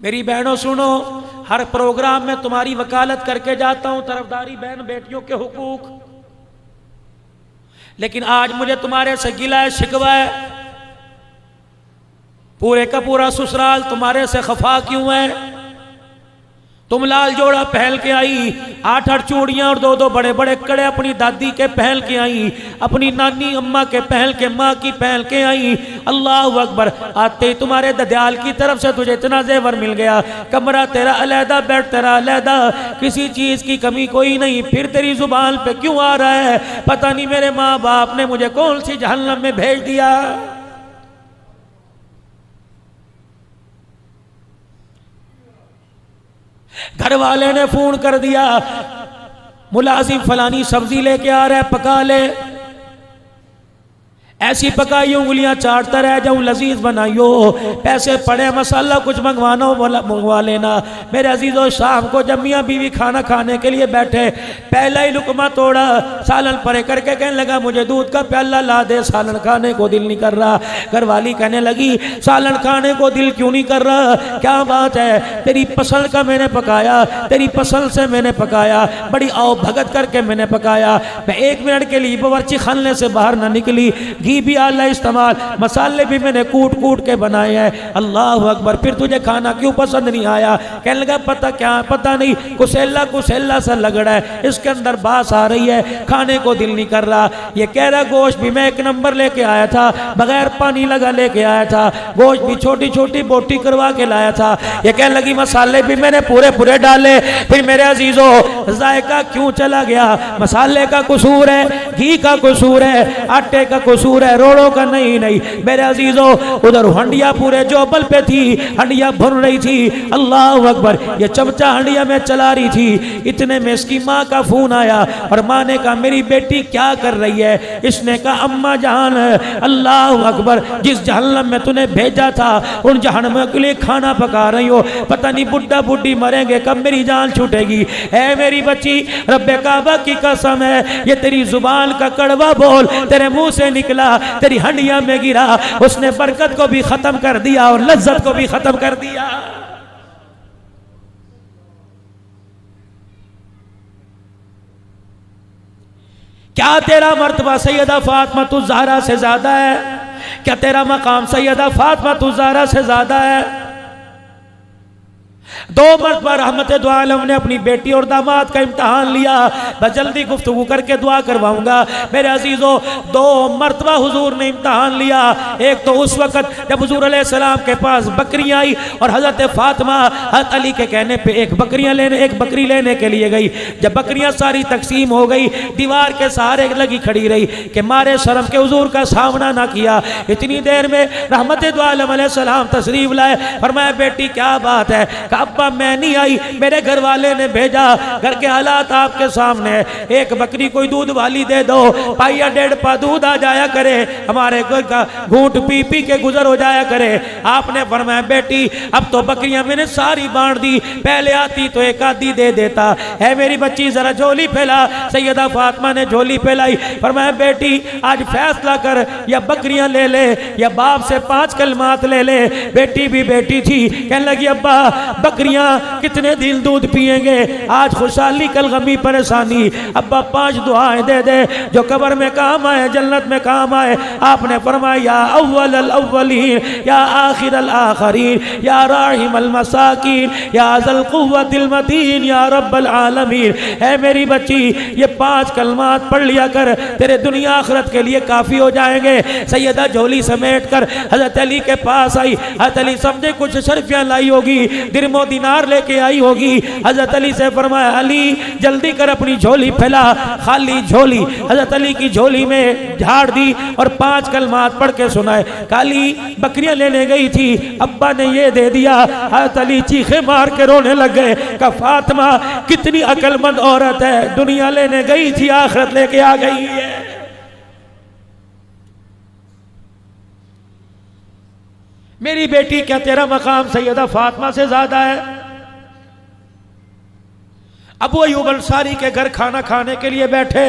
मेरी बहनों सुनो, हर प्रोग्राम में तुम्हारी वकालत करके जाता हूं, तरफदारी बहन बेटियों के हुकूक, लेकिन आज मुझे तुम्हारे से गिला है, शिकवा है। पूरे का पूरा ससुराल तुम्हारे से खफा क्यों है? तुम लाल जोड़ा पहन के आई, 8-8 चूड़ियां और 2-2 बड़े बड़े कड़े अपनी दादी के पहन के आई, अपनी नानी अम्मा के पहन के, माँ की पहन के आई। अल्लाह अकबर। आते ही तुम्हारे ददयाल की तरफ से तुझे इतना जेवर मिल गया, कमरा तेरा अलहदा, बेड तेरा अलहदा, किसी चीज की कमी कोई नहीं। फिर तेरी जुबान पे क्यों आ रहा है? पता नहीं मेरे माँ बाप ने मुझे कौन सी जहन्नम में भेज दिया। घर वाले ने फोन कर दिया, मुलाजिम फलानी सब्जी लेके आ रहा है, पका ले। ऐसी पकाई उंगलियां चाटता रह जाऊं, लजीज बनाइयो। पैसे पड़े, मसाला कुछ मंगवाना हो मंगवा लेना। मेरे अजीजों, शाम को जब मियाँ बीवी खाना खाने के लिए बैठे, पहला ही लुकमा तोड़ा, सालन परे करके कहने लगा मुझे दूध का प्याला ला दे, सालन खाने को दिल नहीं कर रहा। घरवाली कहने लगी सालन खाने को दिल क्यों नहीं कर रहा? क्या बात है? तेरी पसंद का मैंने पकाया, तेरी पसंद से मैंने पकाया, बड़ी आओ भगत करके मैंने पकाया। मैं 1 मिनट के लिए बावर्ची खाने से बाहर ना निकली, भी आला इस्तेमाल, मसाले भी मैंने कूट कूट के बनाए हैं। अल्लाह अकबर। फिर तुझे खाना क्यों पसंद नहीं आया? कहने लगा पता क्या, पता नहीं, कुसेला कुसेला सा लग रहा है, इसके अंदर बास आ रही है, खाने को दिल नहीं कर रहा। ये कह रहा गोश्त भी मैं 1 नंबर लेके आया था, बगैर पानी लगा लेके आया था, गोश्त भी छोटी छोटी बोटी करवा के लाया था। ये कहने लगी मसाले भी मैंने पूरे पूरे डाले। फिर मेरे अजीजों, जायका क्यों चला गया? मसाले का कसूर है, घी का कसूर है, आटे का कसूर है, रोड़ों का नहीं। मेरे अजीजों, उधर हंडिया पूरे जोबल पे थी, हंडिया भर रही थी। अल्लाह अकबर। ये चमचा हंडिया में चला रही थी, इतने में इसकी माँ का फोन आया और माँ ने कहा मेरी बेटी क्या कर रही है? इसने कहा अम्मा जान, अल्लाह अकबर, जिस जहन्नम में तूने भेजा था उन जहन्नम के लिए खाना पका रही हो। पता नहीं बुढ़ा बुढ़ी मरेंगे कब मेरी जान छूटेगी। है मेरी बच्ची, रब्बे काबा की कसम है, ये तेरी जुबान का कड़वा बोल तेरे मुंह से निकला, तेरी हंडिया में गिरा, उसने बरकत को भी खत्म कर दिया और लज्जत को भी खत्म कर दिया। क्या तेरा मर्तबा सैयदा फातिमा तुज़ ज़हरा से ज्यादा है? क्या तेरा मकाम सैयदा फातिमा तुज़ ज़हरा से ज्यादा है? 2 मरतबा रहमत दो आलम ने अपनी बेटी और दामाद का इम्तहान लिया। मैं जल्दी गुफ्तगू करके दुआ करवाऊंगा। मेरे अजीजों, 2 मरतबा हुजूर ने इम्तहान लिया। एक तो उस वक़्त जब हुजूर अलैहिस्सलाम के पास बकरियां आई और हज़रत फातिमा हज़रत अली के कहने पे एक बकरी लेने के लिए गई। जब बकरियां सारी तकसीम हो गई, दीवार के सहारे लगी खड़ी रही कि मारे शर्म के हुजूर का सामना ना किया। इतनी देर में रहमत दो आलम अलैहिस्सलाम तशरीफ लाए। फरमाया बेटी क्या बात है? अब्बा मैं नहीं आई, मेरे घर वाले ने भेजा, घर के हालात आपके सामने, एक बकरी कोई दूध वाली दे दो, पाइया 1.5 पा दूध आ जाया करे, हमारे घर का घूंट पी पी के गुजर हो जाया करे। आपने फरमाया बेटी अब तो बकरियां मैंने सारी बांट दी, पहले आती तो एक आधी दे देता है। मेरी बच्ची जरा झोली फैला। सैयदा फातिमा ने झोली फैलाई। फरमाया बेटी आज फैसला कर, या बकरियां ले ले या बाप से 5 कलमात ले ले। बेटी भी बेटी थी, कहने लगी अब्बा बकरियां कितने दिन दूध पिएंगे, आज खुशहाली कल गमी परेशानी। अब्बा 5 दुआएं दे दे जो कब्र में काम आए, जन्नत में काम आए। आपने फरमाया या अव्वल अल अव्वलीन, या आखिर अल आखिरीन, या राहिम अल मसाकीन, या ज़ल कुव्वतिल मतीन, या रब्बल आलमीन। है मेरी बच्ची ये 5 कलमात पढ़ लिया कर, तेरे दुनिया आखिरत के लिए काफी हो जाएंगे। सैयदा झोली समेट कर हजरत अली के पास आई। हजरत अली समझे कुछ शर्फियां लाई होगी, दिरमो दिनार लेके आई होगी। हजरत अली से फरमाया अली जल्दी कर अपनी झोली फैला। खाली झोली हजरत अली की झोली में झाड़ दी और 5 कलमात पढ़ के सुनाए। काली बकरियां लेने गई थी, अब्बा ने ये दे दिया। हजरत अली चीखे मार के रोने लग गए। का फातिमा कितनी अक्लमंद औरत है, दुनिया लेने गई थी आखिरत लेके आ गई है। मेरी बेटी क्या तेरा मकाम सैयदा फातिमा से ज्यादा है? अबू अय्यूब अंसारी के घर खाना खाने के लिए बैठे।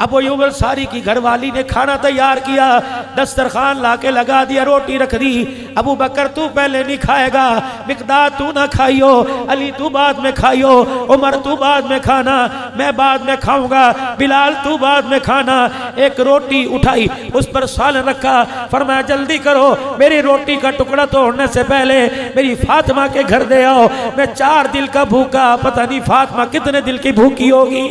अबू अय्यूब अंसारी की घरवाली ने खाना तैयार किया, दस्तरखान लाके लगा दिया, रोटी रख दी। अबू बकर तू पहले नहीं खाएगा, मिकदाद तू ना खाइयो, अली तू बाद में खाइयो, उमर तू बाद में खाना, मैं बाद में खाऊंगा, बिलाल तू बाद में खाना। एक रोटी उठाई, उस पर सालन रखा, फरमाया जल्दी करो, मेरी रोटी का टुकड़ा तोड़ने से पहले मेरी फातिमा के घर दे आओ, मैं 4 दिल का भूखा, पता नहीं फातिमा कितने दिल की भूखी होगी।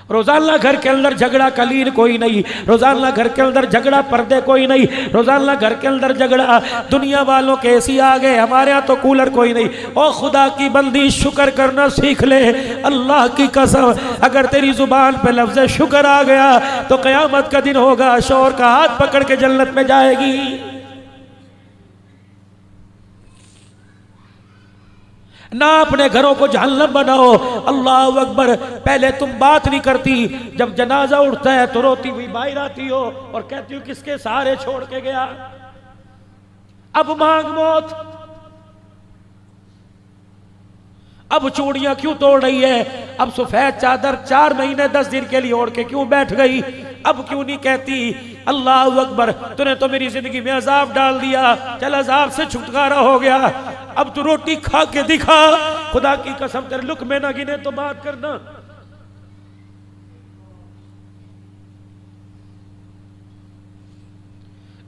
रोजाना घर के अंदर झगड़ा, कलीन कोई नहीं, रोजाना घर के अंदर झगड़ा, पर्दे कोई नहीं, रोजाना घर के अंदर झगड़ा, दुनिया वालों के एसी आ गए, हमारे यहाँ तो कूलर कोई नहीं। ओ खुदा की बंदी शुक्र करना सीख ले, अल्लाह की कसम अगर तेरी जुबान पे लफ्ज़ शुक्र आ गया तो क़यामत का दिन होगा, शौहर का हाथ पकड़ के जन्नत में जाएगी। ना अपने घरों को जहन्नम बनाओ। अल्लाह अकबर। पहले तुम बात नहीं करती, जब जनाजा उठता है तो रोती हुई बाहर आती हो और कहती हो किसके सहारे छोड़ के गया, अब मांग मौत। अब चूड़ियां क्यों तोड़ रही है, अब सफेद चादर 4 महीने 10 दिन के लिए ओढ़ के क्यों बैठ गई, अब क्यों नहीं कहती अल्लाह अकबर, तूने तो मेरी जिंदगी में अजाब डाल दिया, चल अजाब से छुटकारा हो गया, अब तू रोटी खा के दिखा, खुदा की कसम तेरे लुक़मे ना गिने तो बात करना।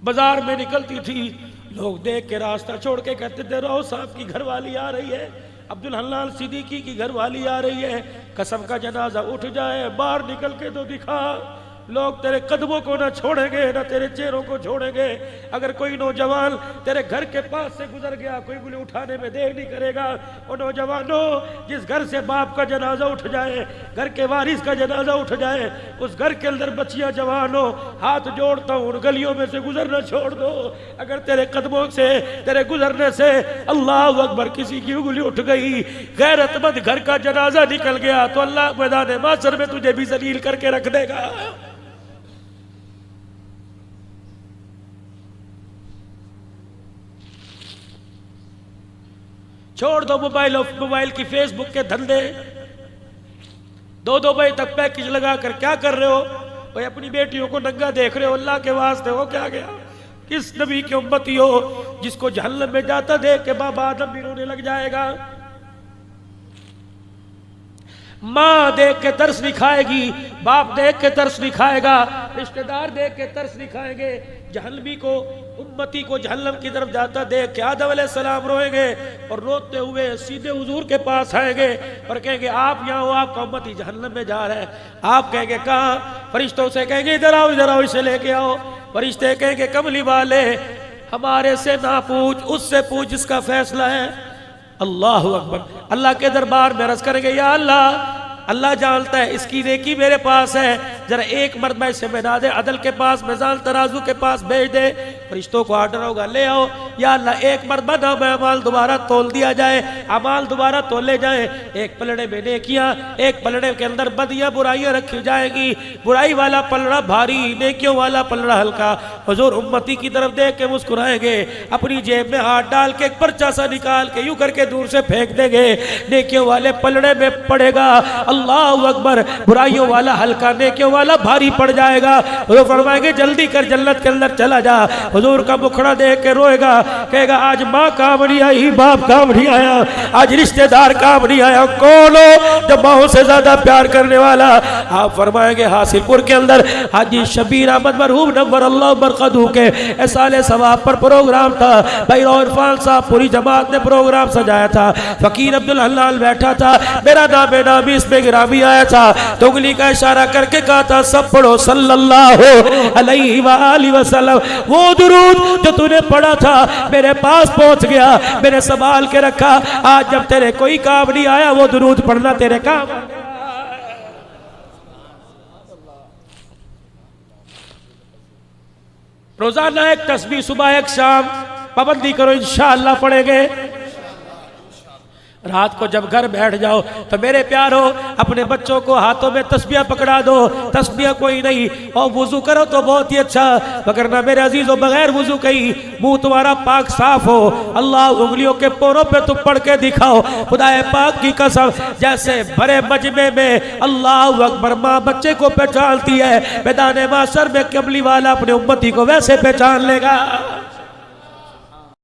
बाजार में निकलती थी, लोग देख के रास्ता छोड़ के कहते थे राव साहब की घरवाली आ रही है, अब्दुल हन्नान सिद्दीकी की घरवाली आ रही है, कसम का जनाजा उठ जाए, बाहर निकल के तो दिखा। लोग तेरे कदमों को ना छोड़ेंगे ना तेरे चेहरों को छोड़ेंगे। अगर कोई नौजवान तेरे घर के पास से गुजर गया, कोई उंगली उठाने में देर नहीं करेगा। और नौजवानों, जिस घर से बाप का जनाजा उठ जाए, घर के वारिस का जनाजा उठ जाए, उस घर के अंदर बच्चियां जवान हो, हाथ जोड़ता हूँ उन गलियों में से गुजरना छोड़ दो। अगर तेरे कदमों से, तेरे गुजरने से अल्लाह अकबर किसी की उंगली उठ गई, गैरतमंद घर का जनाजा निकल गया, तो अल्लाह मैदान माशर में तुझे भी जलील करके रख देगा। छोड़ दो मोबाइल की फेसबुक के धंधे, 2-2 बजे तक पैकेज लगा कर क्या कर रहे हो भाई, अपनी बेटियों को नंगा देख रहे हो, अल्लाह के वास्ते हो क्या गया। किस नबी की उम्मती हो जिसको जहन्नम में जाता देख के बाबा आदम भी रोने लग जाएगा। माँ देख के तरस नहीं खाएगी, बाप देख के तरस नहीं खाएगा, रिश्तेदार देख के तरस नहीं खाएंगे। जहन्नमी को, उम्मती को जहन्नम की तरफ जाता देख के आदम अलैहिस्सलाम रोएंगे और रोते हुए सीधे हुजूर के पास आएंगे और कहेंगे आप यहाँ हो, आपका उम्मती जहन्नम में जा रहा है। आप कहेंगे कहाँ, फरिश्तों से कहेंगे इधर आओ इसे लेके आओ। फरिश्ते कहेंगे कमली वाले हमारे से ना पूछ, उससे पूछ जिसका फैसला है। अल्लाह अकबर। अल्लाह के दरबार में अर्ज करेंगे या अल्लाह, अल्लाह जानता है इसकी नेकी मेरे पास है, जरा एक मरतबा इसे बना दे, अदल के पास, मिजान तराजू के पास भेज दे। फरिश्तों को आर्डर होगा ले आओ। या अल्लाह एक मरतबा ना मैं अमाल दोबारा तोल दिया जाए, अमाल दोबारा तोले जाए, एक पलड़े में नेकियां, एक पलड़े के अंदर बदियां बुराइयां रखी जाएगी। बुराई वाला पलड़ा भारी, नेकियों वाला पलड़ा हल्का। हुजूर उम्मती की तरफ देख के मुस्कुराएंगे, अपनी जेब में हाथ डाल के एक पर्चा सा निकाल के यूं करके दूर से फेंक देंगे, नेकियों वाले पलड़े में पड़ेगा। अल्लाह अकबर। बुराइयों वाला हल्का, नेकियों वाला भारी पड़ जाएगा। वो फरमाएंगे जल्दी कर, जन्नत के अंदर चला जा। हुजूर का मुखड़ा देख के रोएगा, कहेगा आज माँ काम नहीं आई, बाप काम नहीं आया, आज रिश्तेदार काम नहीं आया। कौन हो जब माँ से ज्यादा प्यार करने वाला? आप फरमाएंगे हासिलपुर के अंदर हाजी शबीर अहमद मरहूम नव्वर अल्लाह बरकतहू के एसाले सवाब पर प्रोग्राम था। भाई इरफान साहब पूरी जमात ने प्रोग्राम सजाया था। फकीर अब्दुल हलाल बैठा था, मेरा नाम नामी इसमें गिरामी आया था। तो उंगली का इशारा करके कहा था सब पढ़ो सल्लल्लाहु अलैहि वसल्लम। वो दुरूद जो तूने पढ़ा था मेरे पास पहुंच गया, मैंने संभाल के रखा। आज जब तेरे कोई काम नहीं आया, वो दुरूद पढ़ना तेरे काम। रोजाना एक तस्बीह सुबह एक शाम पाबंदी करो, इंशाअल्लाह पढ़ेंगे। रात को जब घर बैठ जाओ तो मेरे प्यारो अपने बच्चों को हाथों में तस्बिया पकड़ा दो, तस्बिया कोई नहीं, और वुजू करो तो बहुत ही अच्छा, मगर ना मेरे अजीजों बगैर वुजू कहीं मुंह तुम्हारा पाक साफ हो, अल्लाह उंगलियों के पोरों पे तुम पढ़ के दिखाओ, खुदाए पाक की कसम जैसे भरे मजमे में अल्लाह अकबर माँ बच्चे को पहचानती है, मैदान माशर में कमली वाला अपने उम्मती को वैसे पहचान लेगा।